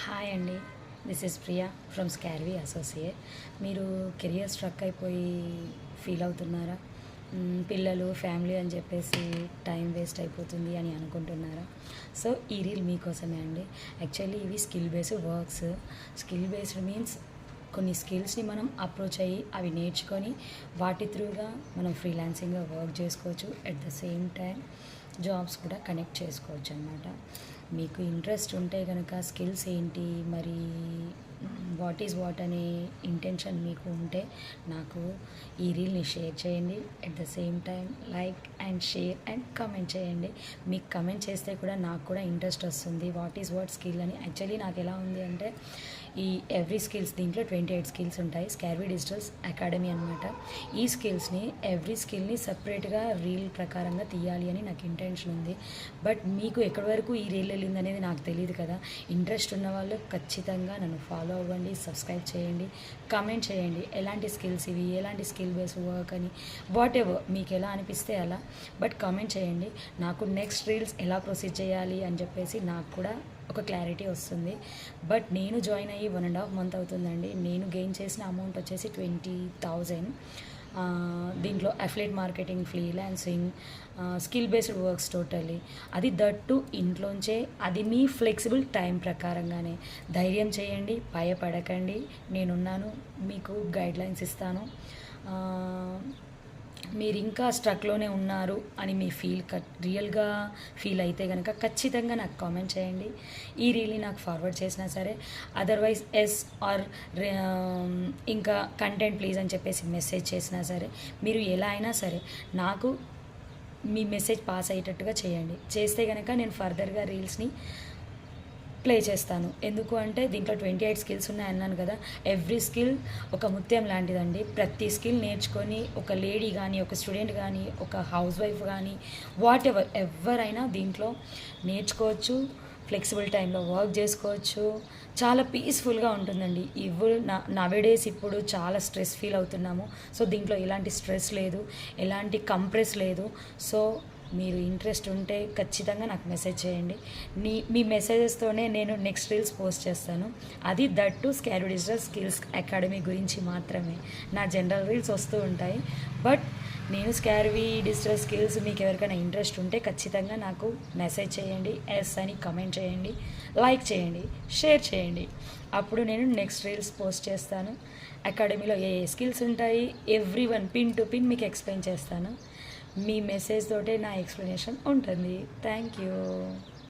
Hi అండి, this is Priya from Scarvy associate. మీరు career struck అయిపోయి ఫీల్ అవుతున్నారా? పిల్లలు ఫ్యామిలీ అని చెప్పేసి టైం వేస్ట్ అయిపోతుంది అని అనుకుంటున్నారా? సో ఈ రీల్ మీకోసమే అండి. యాక్చువల్లీ ఇవి skill based works. Skill based means కొన్ని స్కిల్స్ని మనం అప్రోచ్ అయ్యి అవి నేర్చుకొని వాటి త్రూగా మనం ఫ్రీలాన్సింగ్గా వర్క్ చేసుకోవచ్చు. At the same time jobs కూడా కనెక్ట్ చేసుకోవచ్చు అన్నమాట. మీకు ఇంట్రెస్ట్ ఉంటే కనుక స్కిల్స్ ఏంటి, మరి వాట్ ఈజ్ వాట్ అనే ఇంటెన్షన్ మీకు ఉంటే నాకు ఈ రీల్ని షేర్ చేయండి. At the same time like and share and comment చేయండి. మీకు కమెంట్ చేస్తే కూడా నాకు కూడా ఇంట్రెస్ట్ వస్తుంది వాట్ ఈజ్ వాట్ స్కిల్ అని. యాక్చువల్లీ నాకు ఎలా ఉంది అంటే ఈ ఎవ్రీ స్కిల్స్ దీంట్లో 28 స్కిల్స్ ఉంటాయి. స్కార్వీ డిజిటల్స్ అకాడమీ అనమాట. ఈ స్కిల్స్ని ఎవ్రీ స్కిల్ని సపరేట్గా రీల్ ప్రకారంగా తీయాలి అని నాకు ఇంటెన్షన్ ఉంది. బట్ మీకు ఎక్కడి వరకు ఈ రీల్ వెళ్ళింది అనేది నాకు తెలియదు కదా. ఇంట్రెస్ట్ ఉన్న వాళ్ళు ఖచ్చితంగా నన్ను ఫాలో అవ్వండి, సబ్స్క్రైబ్ చేయండి, కమెంట్ చేయండి ఎలాంటి స్కిల్స్ ఇవి, ఎలాంటి స్కిల్ బేస్డ్ వర్క్ అని, వాట్ ఎవర్ మీకు ఎలా అనిపిస్తే అలా. బట్ కమెంట్ చేయండి, నాకు నెక్స్ట్ రీల్స్ ఎలా ప్రొసీడ్ చేయాలి అని చెప్పేసి నాకు కూడా ఒక క్లారిటీ వస్తుంది. బట్ నేను జాయిన్ అయ్యి 1.5 month అవుతుందండి. నేను గెయిన్ చేసిన అమౌంట్ వచ్చేసి 20,000. దీంట్లో affiliate marketing, freelancing, skill based works totally. అది దట్టు ఇంట్లోంచే, అది మీ ఫ్లెక్సిబుల్ టైం ప్రకారంగానే. ధైర్యం చేయండి, భయపడకండి, నేనున్నాను, మీకు గైడ్లైన్స్ ఇస్తాను. మీరు ఇంకా స్ట్రక్లోనే ఉన్నారు అని మీ రియల్గా ఫీల్ అయితే కనుక ఖచ్చితంగా నాకు కామెంట్ చేయండి. ఈ రీల్ని నాకు ఫార్వర్డ్ చేసినా సరే, అదర్వైజ్ ఎస్ ఆర్ ఇంకా కంటెంట్ ప్లీజ్ అని చెప్పేసి మెసేజ్ చేసినా సరే, మీరు ఎలా అయినా సరే నాకు మీ మెసేజ్ పాస్ అయ్యేటట్టుగా చేయండి. చేస్తే కనుక నేను ఫర్దర్గా రీల్స్ని ప్లే చేస్తాను. ఎందుకు అంటే దీంట్లో 28 స్కిల్స్ ఉన్నాయన్నాను కదా. ఎవ్రీ స్కిల్ ఒక ముత్యం లాంటిదండి. ప్రతి స్కిల్ నేర్చుకొని ఒక లేడీ కానీ, ఒక స్టూడెంట్ కానీ, ఒక హౌస్ వైఫ్ కానీ, వాట్ ఎవర్ ఎవరైనా దీంట్లో నేర్చుకోవచ్చు. ఫ్లెక్సిబుల్ టైంలో వర్క్ చేసుకోవచ్చు. చాలా పీస్ఫుల్గా ఉంటుందండి. నవేడేస్ ఇప్పుడు చాలా స్ట్రెస్ ఫీల్ అవుతున్నాము. సో దీంట్లో ఎలాంటి స్ట్రెస్ లేదు, ఎలాంటి కంప్రెస్ లేదు. సో మీరు ఇంట్రెస్ట్ ఉంటే ఖచ్చితంగా నాకు మెసేజ్ చేయండి. మీ మెసేజెస్తోనే నేను నెక్స్ట్ రీల్స్ పోస్ట్ చేస్తాను. అది దట్టు స్కార్వీ డిజిటల్ స్కిల్స్ అకాడమీ గురించి మాత్రమే. నా జనరల్ రీల్స్ వస్తూ ఉంటాయి. బట్ నేను స్కార్వీ డిజిటల్ స్కిల్స్ మీకు ఎవరికైనా ఇంట్రెస్ట్ ఉంటే ఖచ్చితంగా నాకు మెసేజ్ చేయండి, ఎస్ అని కమెంట్ చేయండి, లైక్ చేయండి, షేర్ చేయండి. అప్పుడు నేను నెక్స్ట్ రీల్స్ పోస్ట్ చేస్తాను. అకాడమీలో ఏ స్కిల్స్ ఉంటాయి ఎవ్రీ1 పిన్ టు పిన్ మీకు ఎక్స్ప్లెయిన్ చేస్తాను. మీ మెసేజ్ తోటే నా ఎక్స్ప్లెనేషన్ ఉంటుంది. Thank you.